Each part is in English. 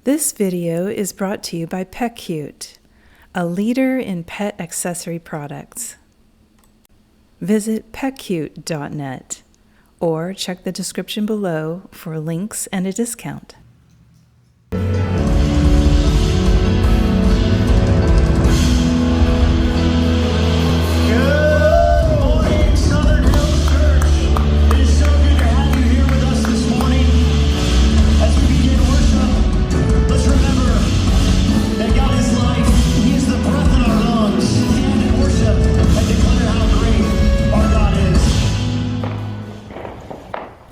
This video is brought to you by Pecute, a leader in pet accessory products. Visit pecute.net or check the description below for links and a discount.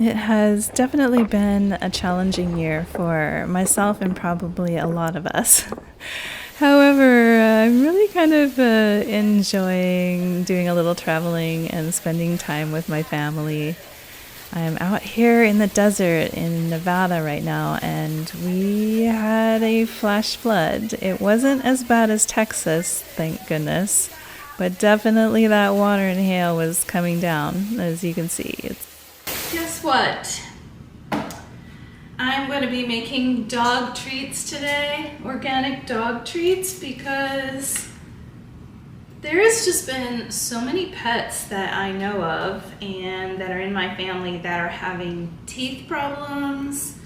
It has definitely been a challenging year for myself and probably a lot of us. However, I'm really kind of enjoying doing a little traveling and spending time with my family. I'm out here in the desert in Nevada right now, and we had a flash flood. It wasn't as bad as Texas, thank goodness, but definitely that water and hail was coming down, as you can see. Guess what? I'm going to be making dog treats today, organic dog treats, because there's just been so many pets that I know of and that are in my family that are having teeth problems,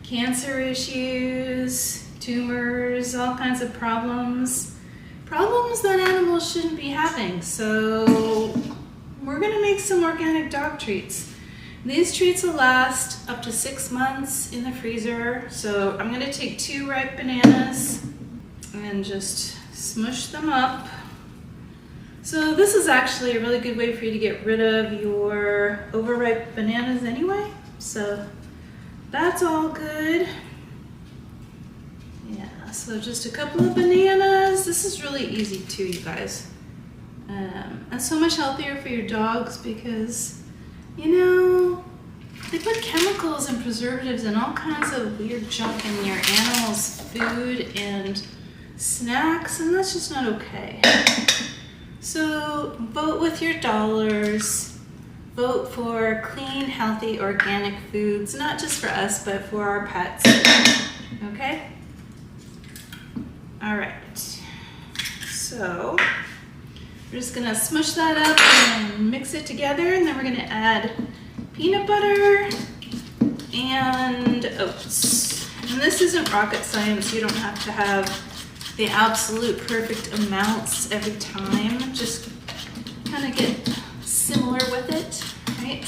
cancer issues, tumors, all kinds of problems that animals shouldn't be having. So we're going to make some organic dog treats. These treats will last up to 6 months in the freezer. So I'm going to take 2 ripe bananas and just smush them up. So this is actually a really good way for you to get rid of your overripe bananas anyway. So that's all good. Yeah, so just a couple of bananas. This is really easy too, you guys. And so much healthier for your dogs because, you know, they put chemicals and preservatives and all kinds of weird junk in your animals' food and snacks, and that's just not okay. So vote with your dollars. Vote for clean, healthy, organic foods, not just for us, but for our pets. Okay? All right. So we're just gonna smush that up and mix it together, and then we're gonna add peanut butter and oats. And this isn't rocket science. You don't have to have the absolute perfect amounts every time. Just kind of get similar with it, right?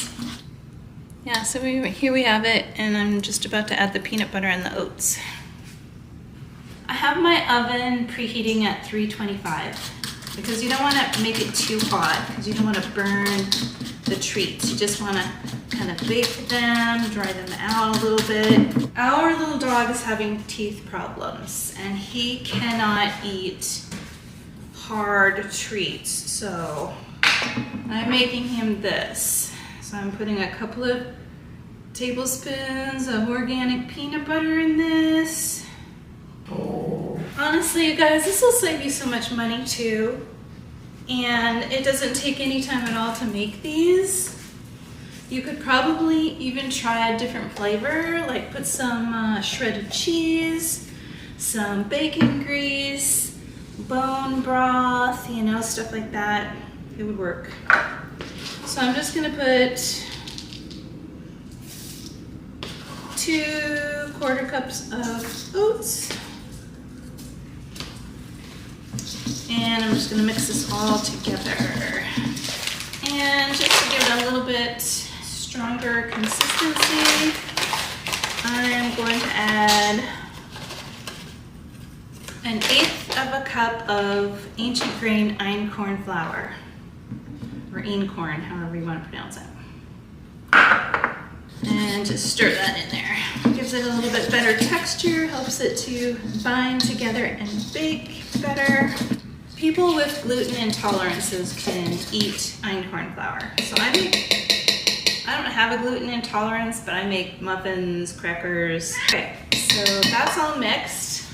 Yeah, so here we have it, and I'm just about to add the peanut butter and the oats. I have my oven preheating at 325. Because you don't want to make it too hot, because you don't want to burn the treats. You just want to kind of bake them, dry them out a little bit. Our little dog is having teeth problems, and he cannot eat hard treats. So I'm making him this. So I'm putting a couple of tablespoons of organic peanut butter in this. Honestly, you guys, this will save you so much money too, and it doesn't take any time at all to make these. You could probably even try a different flavor, like put some shredded cheese, some bacon grease, bone broth, you know, stuff like that. It would work. So I'm just gonna put 2 quarter cups of oats. And I'm just going to mix this all together. And just to give it a little bit stronger consistency, I'm going to add 1/8 of a cup of ancient grain einkorn flour, or einkorn, however you want to pronounce it. And just stir that in there. Gives it a little bit better texture, helps it to bind together and bake better. People with gluten intolerances can eat einkorn flour. So I don't have a gluten intolerance, but I make muffins, crackers. Okay, so that's all mixed.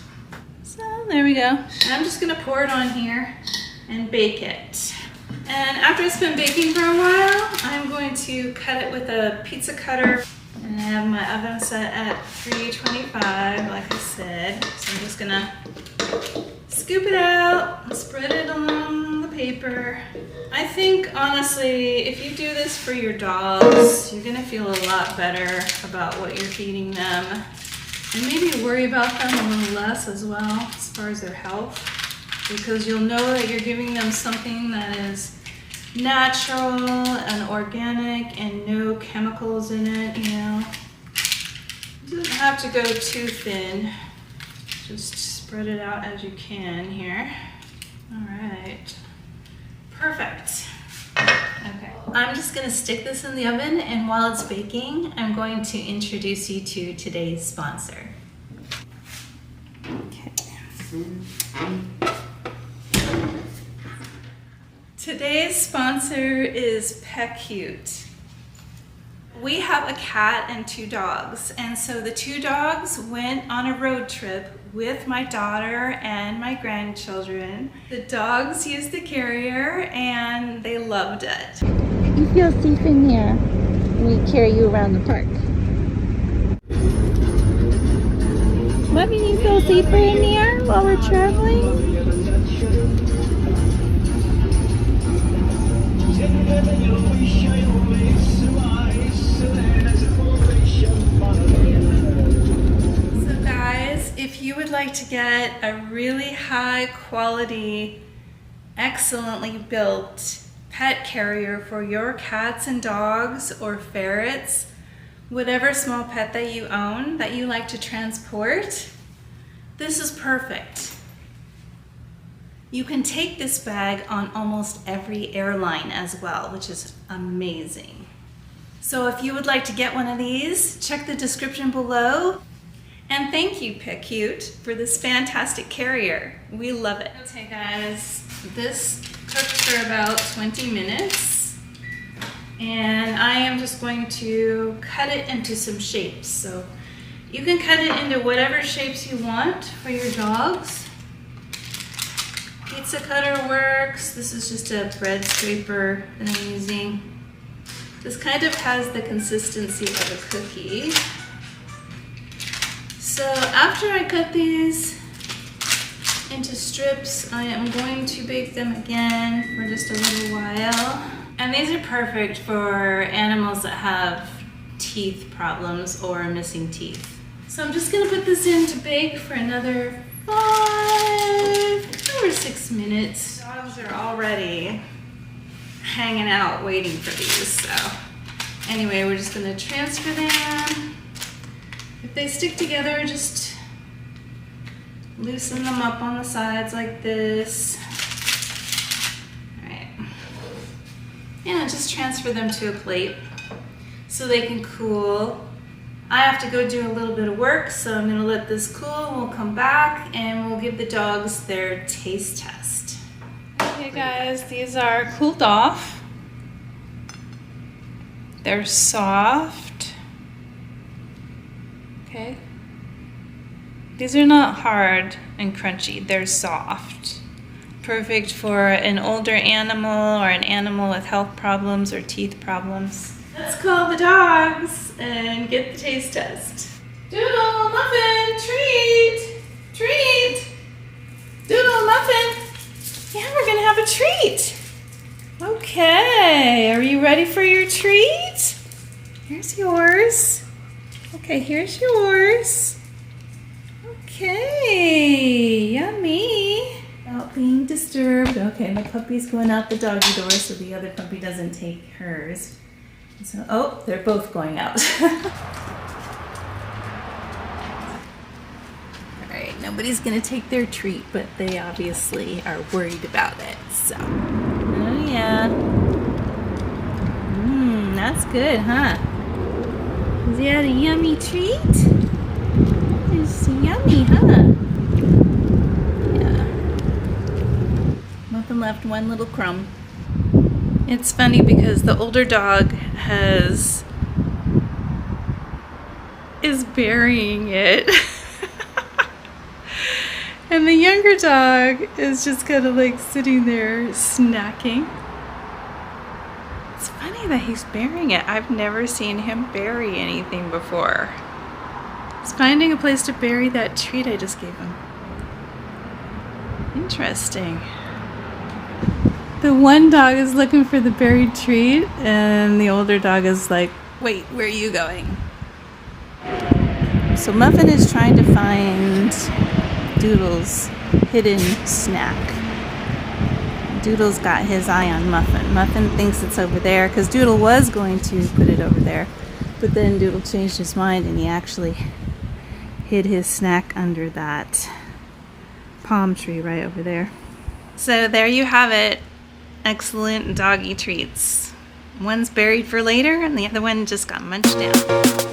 So there we go. And I'm just gonna pour it on here and bake it. And after it's been baking for a while, I'm going to cut it with a pizza cutter. And I have my oven set at 325, like I said. So I'm just gonna scoop it out and spread it on the paper. I think, honestly, if you do this for your dogs, you're gonna feel a lot better about what you're feeding them. And maybe worry about them a little less as well, as far as their health. Because you'll know that you're giving them something that is natural and organic and no chemicals in it, you know. It doesn't have to go too thin. Just spread it out as you can here. All right, perfect. Okay, I'm just gonna stick this in the oven, and while it's baking, I'm going to introduce you to today's sponsor. Okay. Today's sponsor is Pecute. We have a cat and 2 dogs, and so the 2 dogs went on a road trip with my daughter and my grandchildren. The dogs used the carrier and they loved it. You feel safe in here when we carry you around the park. Mommy, do you feel safer in here while we're traveling? So guys, if you would like to get a really high quality, excellently built pet carrier for your cats and dogs or ferrets, whatever small pet that you own that you like to transport, this is perfect. You can take this bag on almost every airline as well, which is amazing. So if you would like to get one of these, check the description below. And thank you, Petcute, for this fantastic carrier. We love it. Okay guys, this cooked for about 20 minutes. And I am just going to cut it into some shapes. So you can cut it into whatever shapes you want for your dogs. Pizza cutter works. This is just a bread scraper that I'm using. This kind of has the consistency of a cookie. So after I cut these into strips, I am going to bake them again for just a little while. And these are perfect for animals that have teeth problems or missing teeth. So I'm just gonna put this in to bake for another 5 or 6 minutes. Dogs are already hanging out waiting for these, so anyway, we're just gonna transfer them. If they stick together, just loosen them up on the sides like this. All right. Yeah, just transfer them to a plate so they can cool. I have to go do a little bit of work, so I'm gonna let this cool. We'll come back and we'll give the dogs their taste test. Okay guys, these are cooled off. They're soft. Okay. These are not hard and crunchy, they're soft. Perfect for an older animal or an animal with health problems or teeth problems. Let's call the dogs and get the taste test. Doodle, muffin, treat, treat. Doodle, muffin. Yeah, we're gonna have a treat. Okay, are you ready for your treat? Here's yours. Okay, here's yours. Okay, yummy. Without being disturbed. Okay, the puppy's going out the doggy door so the other puppy doesn't take hers. So, oh, they're both going out. All right, nobody's gonna take their treat, but they obviously are worried about it, so. Oh yeah. That's good, huh? Is that a yummy treat? It's yummy, huh? Yeah. Muffin left one little crumb. It's funny because the older dog is burying it. And the younger dog is just kind of like sitting there snacking. It's funny funny that he's burying it. I've never seen him bury anything before. He's finding a place to bury that treat I just gave him. Interesting. The one dog is looking for the buried treat, and the older dog is like, wait, where are you going? So Muffin is trying to find Doodle's hidden snack. Doodle's got his eye on Muffin. Muffin thinks it's over there because Doodle was going to put it over there, but then Doodle changed his mind and he actually hid his snack under that palm tree right over there. So there you have it. Excellent doggy treats. One's buried for later and the other one just got munched down.